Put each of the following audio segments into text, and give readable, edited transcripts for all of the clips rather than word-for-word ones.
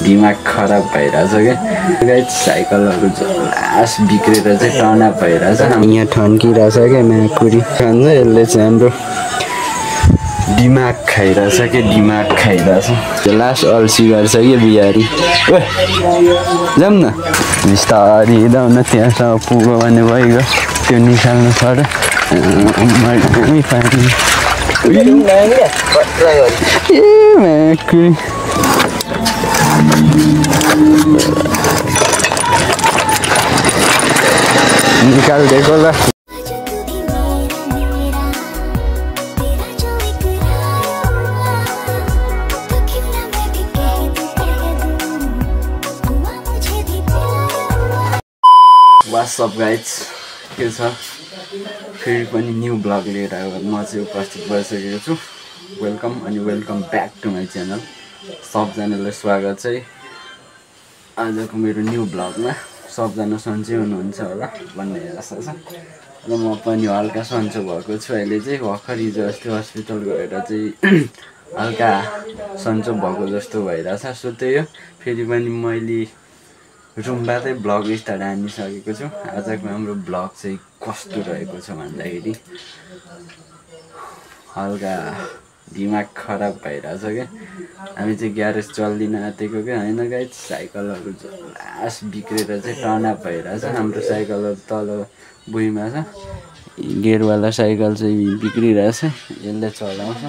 दिमाग खराब भइरहेछ क्या गाइस साइकलहरु लास बिग्रेर चाहिँ टर्ना भइरहेछ यहाँ ठन्किरहेछ क्या माकुरी खान्छ यसले चाहिँ हाम्रो दिमाग खाइरहेछ के दिमाग खाइरहेछ लास अल्छी गर्छ कि बिहारी ओए जाम न बिस्तारी हिँडाउन त्यहाँसम्म पुग्यो भने भइगयो त्यो निकाल्नु पर्यो मैले पानी ए माकुरी निकालिदिएको ल व्हाट्सअप गाइज के छ फेरि पनि न्यू ब्लग लिएर म चाहिँ उपस्थित भइसकेको छु वेलकम अनि welcome back to my channel सबजनालाई स्वागत चाहिँ आजको मेरो न्यू ब्लगमा सबजना सन्चै हुनुहुन्छ होला भन्ने आशा छ र म पनि हल्का सन्चो भएको छु अहिले चाहिँ भर्खर हिजो अस्ति हस्पिटल गएर चाहिँ हल्का सन्चो भएको जस्तो भइरहेछ सो त्यही हो फेरि पनि मैले रुमबाटै ब्लग स्टार्ट हानिसकेको छु आजको हाम्रो ब्लग चाहिँ कस्तो रहेको छ भन्दाखेरि हल्का दिमाग खराब भइरहेछ क्या हामी चाहिँ ग्यारेज चल्दिन आँटेको क्या होइन गाइस साइकलहरु लास बिग्रेर चाहिँ टर्ना भइरहेछ हाम्रो साइकलहरु तल बुइमा छ गेयरवाला साइकल चाहिँ बिग्रिरहेछ यसले चलाउँछ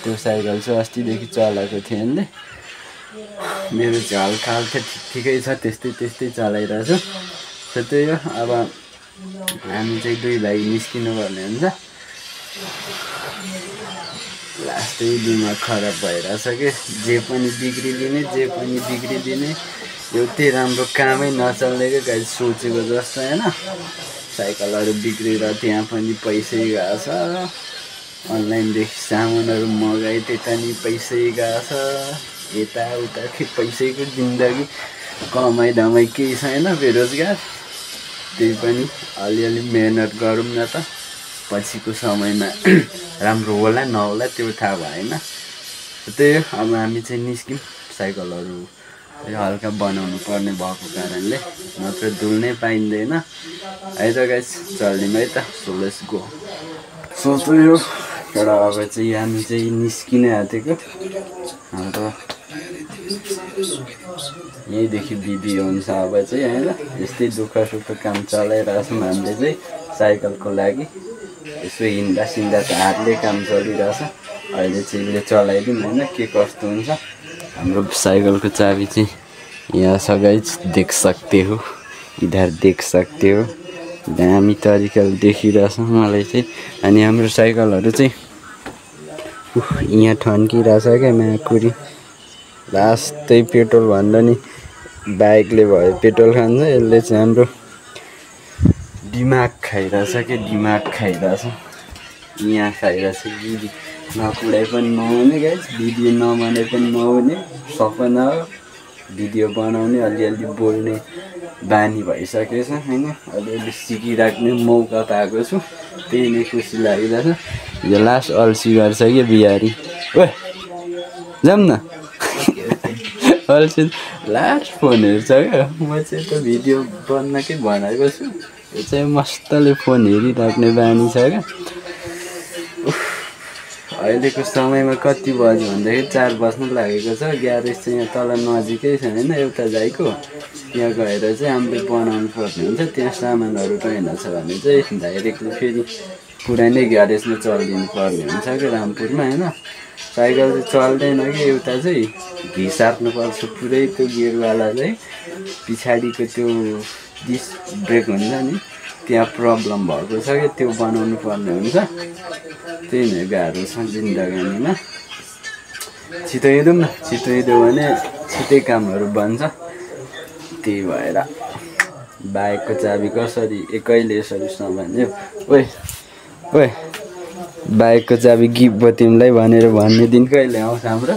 त्यो साइकल चाहिँ अस्तिदेखि चलाएको थियो यसले मेरो चाहिँ हल्का हल्का ठिकै छ त्यस्तै चलाइरहेछु सो त्यही हो अब हामी चाहिँ दुई भाइ निस्किनु पर्ने हुन्छ लास्टै दिमाग खराब भइरहेछ कि जे पनि बिग्रिदिने एउटै राम्रो कामै नचल्नेको गाइस सोचेको जस्तो होइन साइकलहरु बिग्रेर त्यहाँ पनि पैसै गएको छ अनलाइनदेखि सामानहरु मगाए त्यता नि पैसै गएको छ यताउता के पैसैको जिन्दगी कमाइ धमाइ केही छैन बेरोजगार त्यही पनि अलिअलि मेहनत गरौँ न त पछिको समयमा राम्रो होला नहोला त्यो थाहा भएन त्यही हो अब हामी चाहिँ निस्क्यौँ साइकलहरु हल्का बनाउनु पर्ने भएको कारणले नत्र धुल्नै पाइँदैन है त गाइस चल्दिउँ है त सो लेट्स गो सो त्यही हो तर अब चाहिँ हामी चाहिँ निस्किनै आँटेको हाम्रो यहीँदेखि भिडियो हुन्छ अब चाहिँ होइन यस्तै दुःख सुख काम चलाइरहेछौँ हामीले चाहिँ साइकलको लागि यसो हिँड्दा सिन्दा त हातले काम चलिरहेछ अहिले चाहिँ यसले चलाइदिउँ होइन के कस्तो हुन्छ हाम्रो साइकलको चाबी चाहिँ यहाँ छ गाइस देख सकते हो इधर देख सकते हो दामी तरिकाले देखिरहेछ मलाई चाहिँ अनि हाम्रो साइकलहरु चाहिँ यहाँ ठन्किरहेछ क्या माकुरी लास्टै पेट्रोल भन्दा नि बाइकले भयो पेट्रोल खान्छ यसले चाहिँ हाम्रो दिमाग खाइरहेछ के दिमाग खाइरहेछ यहाँ खाइरहेछ दिदी नकुडाइ पनि नहुने गाइस भिडियो नबनाइ पनि नहुने सपना हो भिडियो बनाउने अलिअलि बोल्ने बानी भइसकेको छ हैन अलिअलि सिकिराख्ने मौका पाएको छु त्यही नै खुसी लागिरहेछ यो लास्ट अल्छी गर्छ कि बिहारी ओए जाम न अल्छी लास्ट फोन हेर्छ क्या म चाहिँ त भिडियो बनाउनकै भनेको छु यो चाहिँ मस्तले फोन हेरिराख्ने बानी छ क्या अहिलेको समयमा कति बज्यो भन्दाखेरि 4 बज्न लागेको छ ग्यारेज चाहिँ यहाँ तल नजिकै छ हैन एउटा जाइको त्यहाँ गएर चाहिँ हामीले बनाउनु पर्ने हुन्छ त्यहाँ सामानहरु रहेनछ भने चाहिँ डाइरेक्टली फेरि पुरानै ग्यारेजमा चल्दिनु पर्ने हुन्छ के रामपुरमा हैन साइकल चाहिँ चल्दैन कि एउटा चाहिँ घिसार्नु पर्छ पुरै त्यो गियरवाला चाहिँ पछाडीको त्यो डिस्क ब्रेक हुन्छ नि त्यहाँ प्रब्लम भएको छ कि त्यो बनाउनु पर्ने हुन्छ त्यही नै गाह्रो छ जिन्दगीमा छिटो हिँडौँ न छिटो हिँड्यो भने छिटै कामहरु बन्छ त्यही भएर बाइकको चाबी कसरी एकैले यसरी सम्हाल्यो ओए ओए बाइकको चाबी गिफ्ट भयो तिमीलाई भनेर भन्ने दिन कहिले आउँछ हाम्रो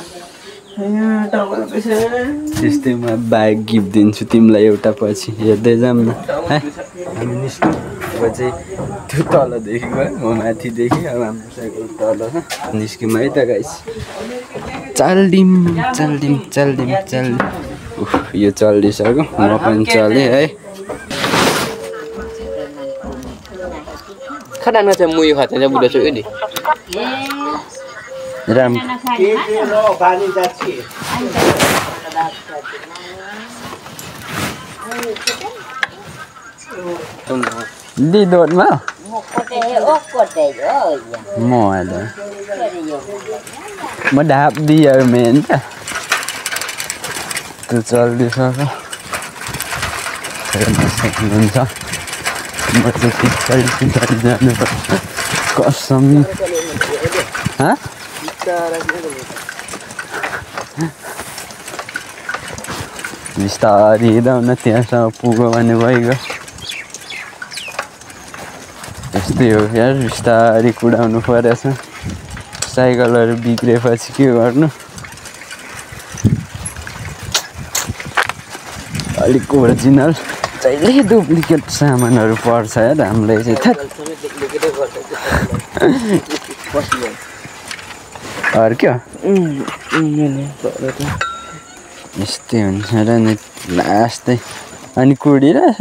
त्यस्तै म बाइक गिफ्ट दिन्छु तिमीलाई एउटा पछि हेर्दै जाऊँ न है हामी निस्क्यौँ अब चाहिँ त्यो तलदेखि गयो म माथिदेखि अब हाम्रो साइकल तल छ निस्क्यौँ है त गाइस चल्दिम यो चल्दिसक्यो म पनि चलेँ है खाना चाहिँ मुयो खान्छ चाहिँ बुढो छु नि राम दी दोडमा म म ढाप दियो मेन त त्यो चल्दिसक्यो सक्नुहुन्छ म चाहिँ पछाडि जानुपर्छ कसम बिस्तारी हिँड्दा त्यहाँसम्म पुग्यो भने भइगयो यस्तै हो यार बिस्तारी कुदाउनु परेछ साइकलहरू बिग्रेपछि के गर्नु अलिक ओरिजिनल जहिले डुप्लिकेट सामानहरू पर्छ यार हामीलाई चाहिँ अर्क्यो यस्तै हुन्छ र नि लास्टै अनि कुडिरहेछ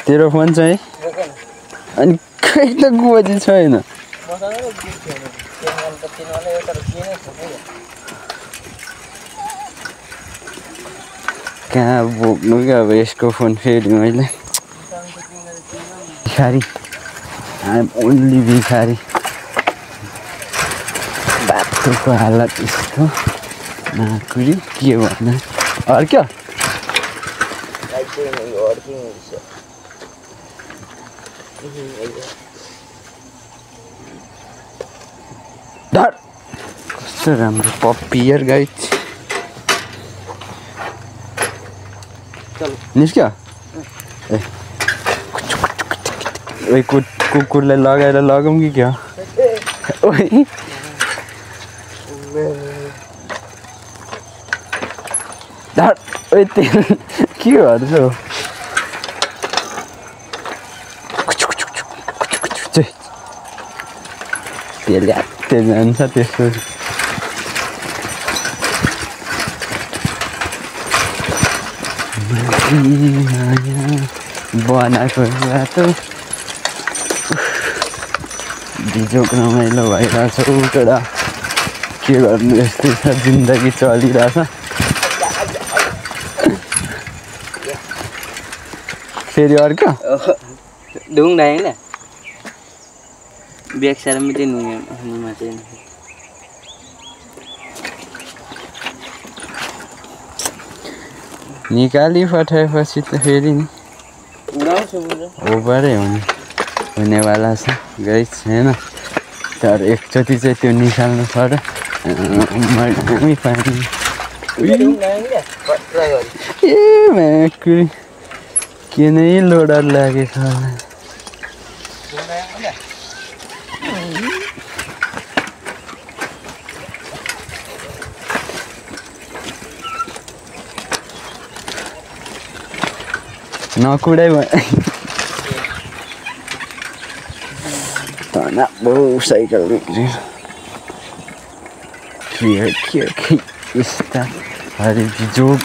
तेरो फोन चाहिँ अनि खै त गोजी छैन कहाँ बोक्नु क्या अब यसको फोन फेरि मैले भिखारी आइ एम ओन्ली भिखारी बाटोको हालत यस्तो नकुरी के भन्नु अर्क्यो कस्तो राम्रो पप्पी यार गाइड निस्क्यो ए ओइ कुकुरलाई लगाएर लगाउँ कि क्या ओइ ओइ तेल के गर्छौ तेल ह्यात्ते जान्छ त्यसको बनाएको बाटो बिजोक रमाइलो भइरहेछ उकेटा के गर्नु यस्तै छ जिन्दगी चलिरहेछ फेरि अर्को đúng đấy nè biết sao mới tin mà tin निकाली पठाएपछि त फेरि नि ओभरै हुनेवाला छ गाइस हैन तर एकचोटि चाहिँ त्यो निकाल्नु पर्यो पानी ए म्याकुरी के नै लोडर लागेको होला नकुडै तना बहु साइकल बिग्रियो के यस्ता हरे जोग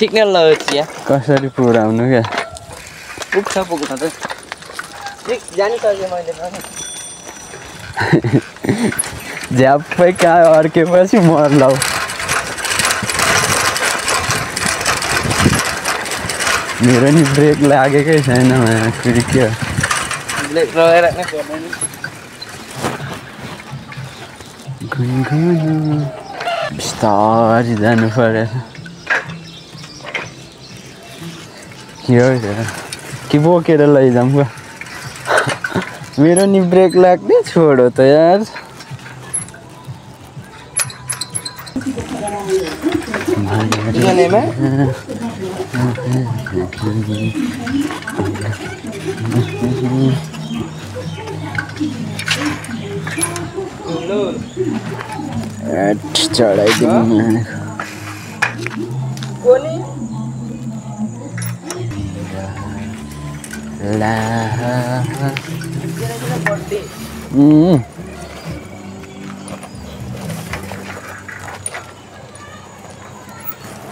ठिक नै ल कसरी पुऱ्याउनु क्या पुग्छ पुग्न त ठिक जानिसकेँ मैले पनि झ्याप्पै कहाँ अड्केपछि मर्लाउ मेरो नि ब्रेक लागेकै छैन फेरि के ब्रेक लगाएर नै पर्दैन बिस्तारी जानु परेछ के हो कि बोकेर लैजाऊँ क्या मेरो नि ब्रेक लाग्ने छोडो त यार चढाइदिनु ला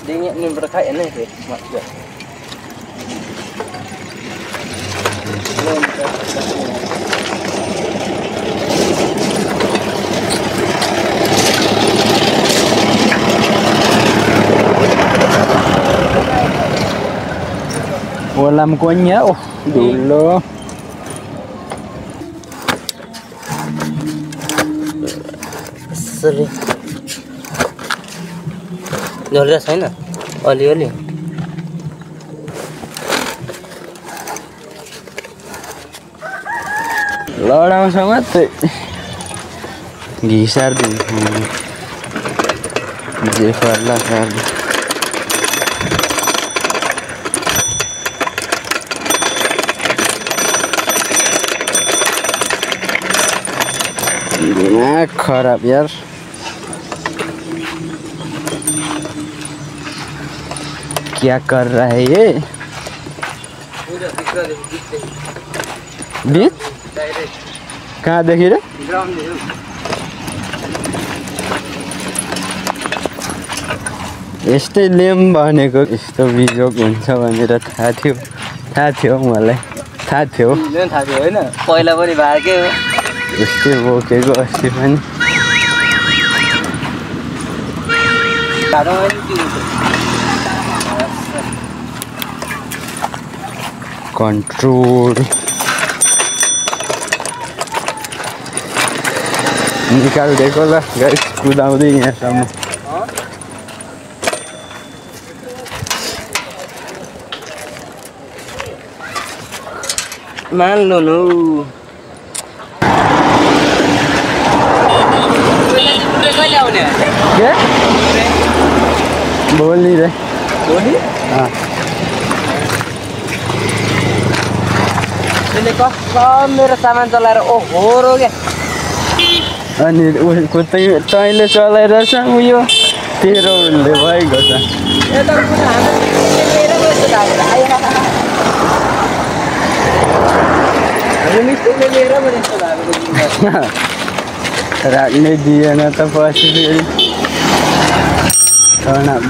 Dia ingat ni berkait ni ke? Mak juga. Kolam kuahnya, oh dulu. Sorry. Nyolnya छैन अलि लडाउँछ मात्रै घिसार्दिन्छ जे पर्ला पर्ला दिमाग खराब यार क्या कर रहा है ये बीच कहाँ देखिर यस्तै लेम भनेको यस्तो बिजोग हुन्छ भनेर थाहा थियो मलाई थाहा थियो हैन पहिला पनि भागे हो यस्तै बोकेको अस्ति पनि कन्ट्रोल निकालिदिएको ल गाइस कुदाउँदै यहाँसम्म मान लो नो क्या बोल नहीं रहे हाँ सब मेरो सामान चलाएर ओहो रो क्या अनि उसको तैँले चलाएर चाहिँ उयो तेरो उसले भएको छ राख्नै दिएन त पछि फेरि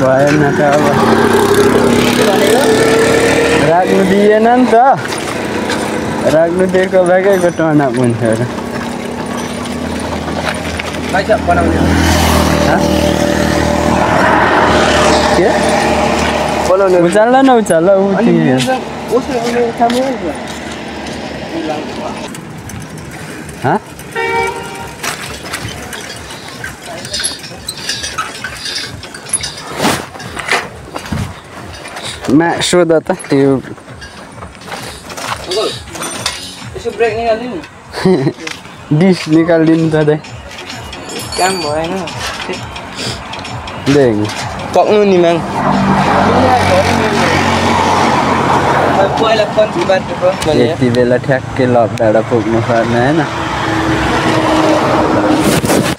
भएन त अब राख्नु दिएन नि त राख्नु दिएको भएकैको टर्नअप हुन्छ र के उचाल्ला न उचाल्ला हाँ मा सोध त त्यो यसो ब्रेक निकाल्दिनु डिस निकालिदिनु त दाइ काम भएन देख पक्नु नि माग पहिला कन्ट्री बाटो यति बेला ठ्याक्कै लपबाट पुग्नु पर्ने होइन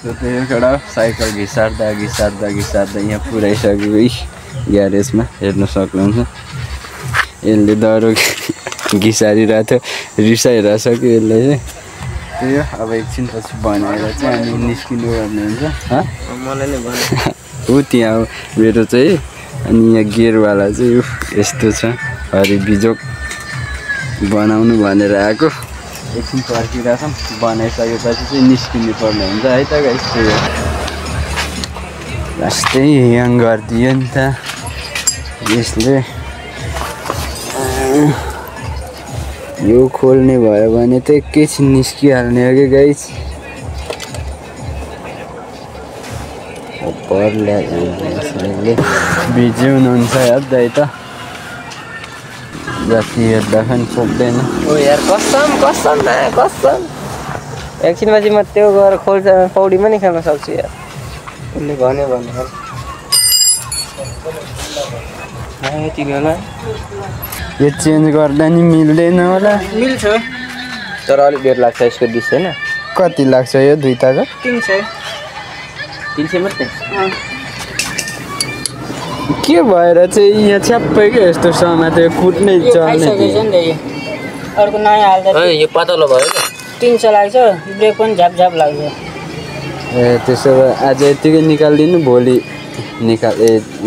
त्यही एउटा साइकल घिसार्दा यहाँ पुऱ्याइसक्यो ग्यारेजमा हेर्न सक्नुहुन्छ यसले दह्रो घिसारिरहेको थियो रिसाइरहेछ कि यसले चाहिँ त्यही हो अब एकछिनपछि बनाएर चाहिँ हामी निस्किनु पर्ने हुन्छ मलाई नै भन्नु हो त्यहाँ हो मेरो चाहिँ अनि यहाँ गेयरवाला चाहिँ यो यस्तो छ हरि बिजोक बनाउनु भनेर आएको एकछिन पर्खिरहेछौँ बनाइसकेपछि चाहिँ निस्किनु पर्ने हुन्छ है त गाइस त्यही हो जस्तै यहाँ गरिदियो नि त यसले यो खोल्ने भयो भने त एकैछिन निस्किहाल्ने हो कि गाइस बिजी हुनुहुन्छ यार दाइ त जति हेर्दा पनि पुग्दैन ओ यार कसम एकछिनपछि म त्यो गएर खोल्छ पौडी पनि खेल्न सक्छु यार उसले भन्यो भने यो चेन्ज गर्दा नि मिल्दैन होला मिल्छ तर अलिक बेर लाग्छ यसको डिस हैन कति लाग्छ यो दुईटाको 300 मात्रै के भएर चाहिँ यहाँ छ्याप्पै के यस्तो समाते कुट्नै चल्ने अर्को नयाँ हाल्दा यो पातलो भयो नि 300 लाग्छ ब्रेक पनि झ्याप झ्याप लाग्छ ए त्यसो भए आज यतिकै निकालिदिनु भोलि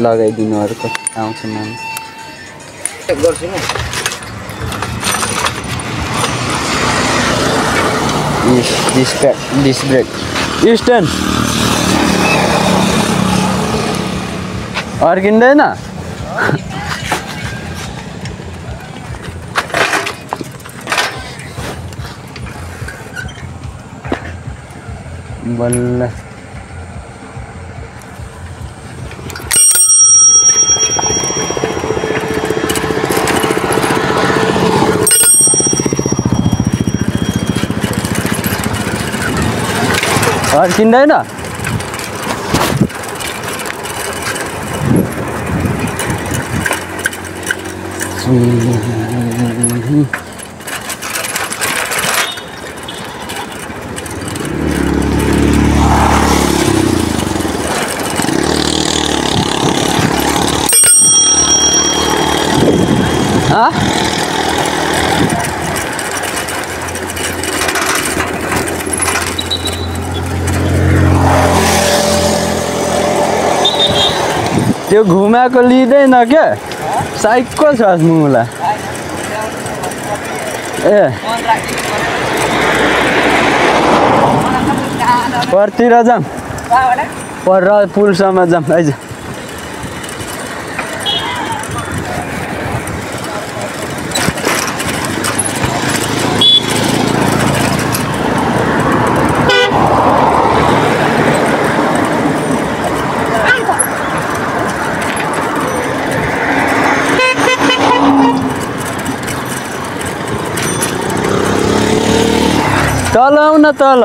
लगाइदिनु अर्को आउँछ नानी गर्छु नि डिस ब्रेक स्ट्यान्ड अर्किँदैन बल्ल अर्किँदैन त्यो घुमाएको लिँदैन क्या साइकल छ मुला ए परतिर जाऊँ पर पुलसम्म जाऊँ आइज तल आऊ न तल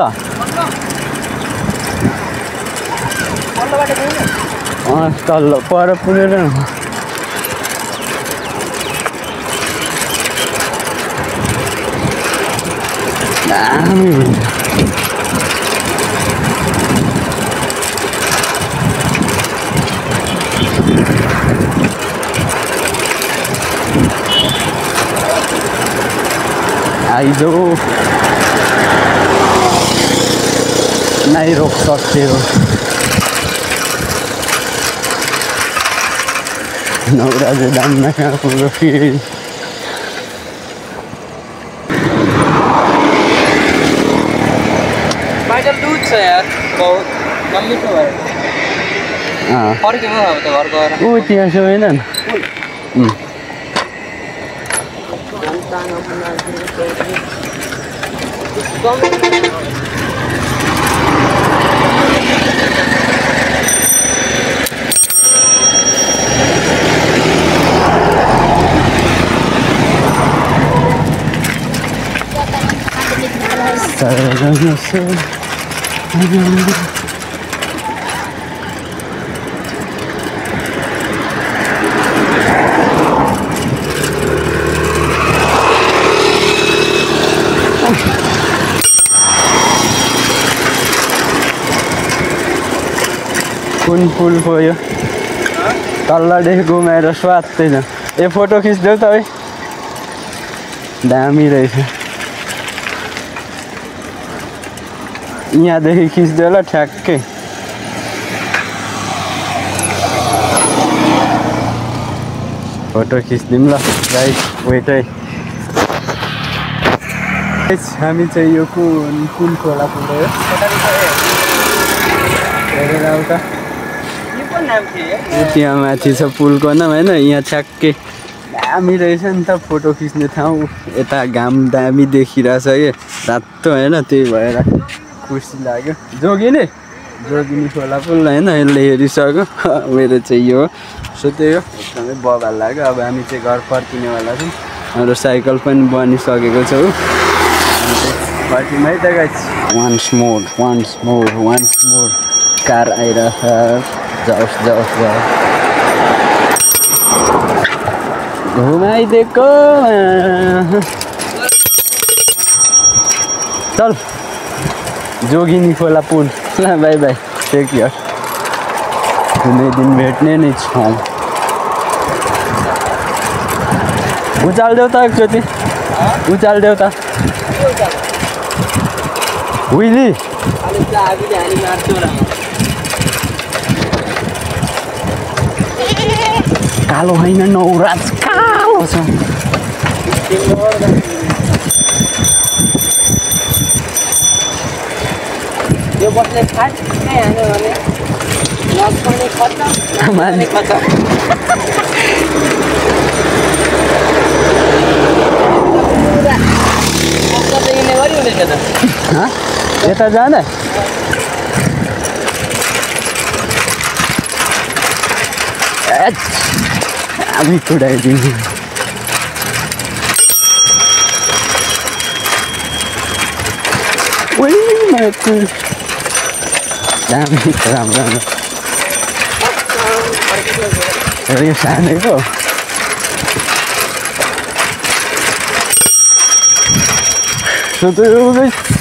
तल पर पुगेर दामी हुन्छ आइजो नहीं रोक सकते हो नवराज दाम में रोकी बाइटल दूध छ यार बहुत नमिठो भयो फर्किनु अब त घर गएर ऊ त्यहाँ छ हैन कुन पुल भयो तल्लादेखि घुमाएर स्वात्दैन ए फोटो खिच्देऊ त है दामी रहेछ यहाँदेखि खिच्देऊ ल ठ्याक्कै फोटो खिच्दिउँ ल राइट वेट है हामी चाहिँ यो कुन खोला पुग्यो हेरेर आऊ त त्यहाँ माथि छ पुलको नाम होइन यहाँ ठ्याक्कै दामी रहेछ नि त फोटो खिच्ने ठाउँ यता घाम दामी देखिरहेछ कि रातो होइन त्यही भएर खुसी लाग्यो जोगिनी खोला पुल होइन यसले हेरिसक्यो मेरो चाहिँ यो सो त्यही हो एकदमै बबाल लाग्यो अब हामी चाहिँ घर फर्किनेवाला छौँ हाम्रो साइकल पनि बनिसकेको छ हो फर्किनु है त गाइस वान्स मोर कार आइरहेछ जाओस् घुमाइदिएको चल जोगिनी खोला पुल ल बाई बाई टेक केयर कुनै दिन भेट्ने नै छौँ उचाल देऊ त एकचोटि उचाल देऊ त उइली कालो होइन नौराज कालो छ यो बस्ने खास कहाँ हान्यो भने लग पनि खत्तम माने खत्तम यता जाँदा हामी कुदाइदिन्छु दामी राम्रो राम्रो यो सानैको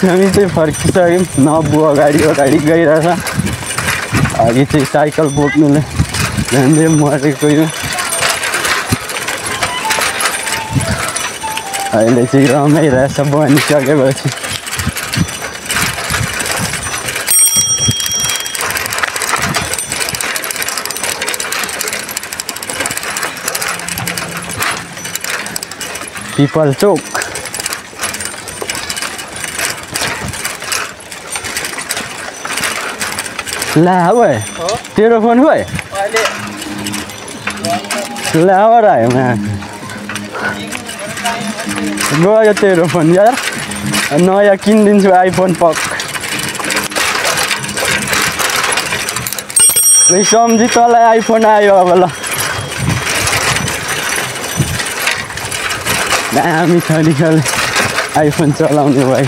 हामी चाहिँ फर्किसक्यौँ नबु अगाडि गइरहेछ अघि चाहिँ साइकल बोक्नुले झन्डै मरेको यो अहिले चाहिँ रमाइरहेछ बनिसकेपछि पिपल चोक ला भाइ तेरो फोन भाइ ला आयो गयो तेरो फोन यार नयाँ किनिदिन्छु आइफोन पक सम्झी तँलाई आइफोन आयो अब ल दामी छ नि आइफोन चलाउने भाइ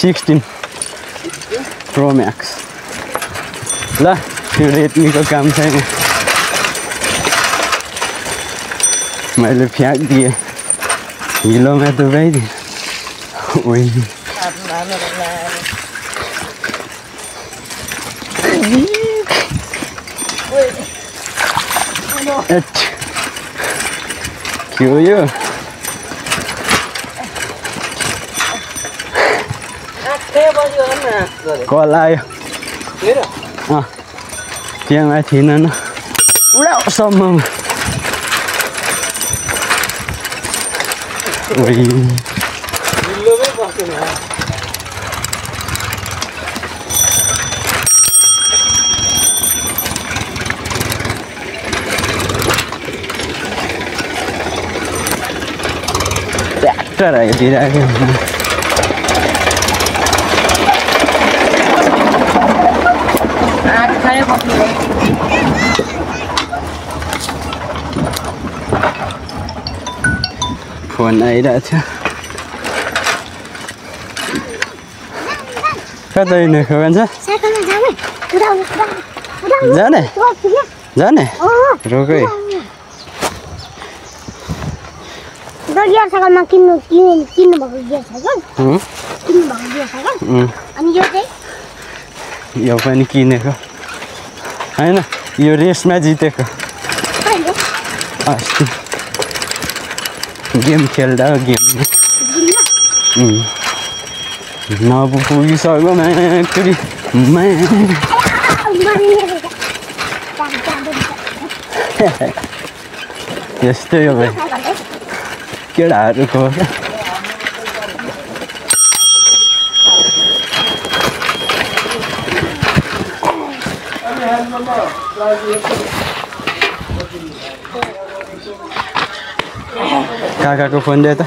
16 प्रो म्याक्स ल त्यो रेडमीको काम छैन मैले फ्याँकिदिएँ हिलोमा डुबाइदिएँ के हो यो कल आयो त्यहाँ माथि न उडाउसम्ममा ट्र्याक्टर आइदिइरहेको फोन आइरहेको थियो कता हिँडेको भन्छ जाने जाने रोकै गियर साइकलमा किन्नु भएको गियर साइकल अनि यो चाहिँ यो पनि किनेको होइन यो रेसमा जितेको अस्ति गेम खेल्दा गेम नपुगिसक्यो माकुरी यस्तै हो भाइ केटाहरूको काकाको फोन दे त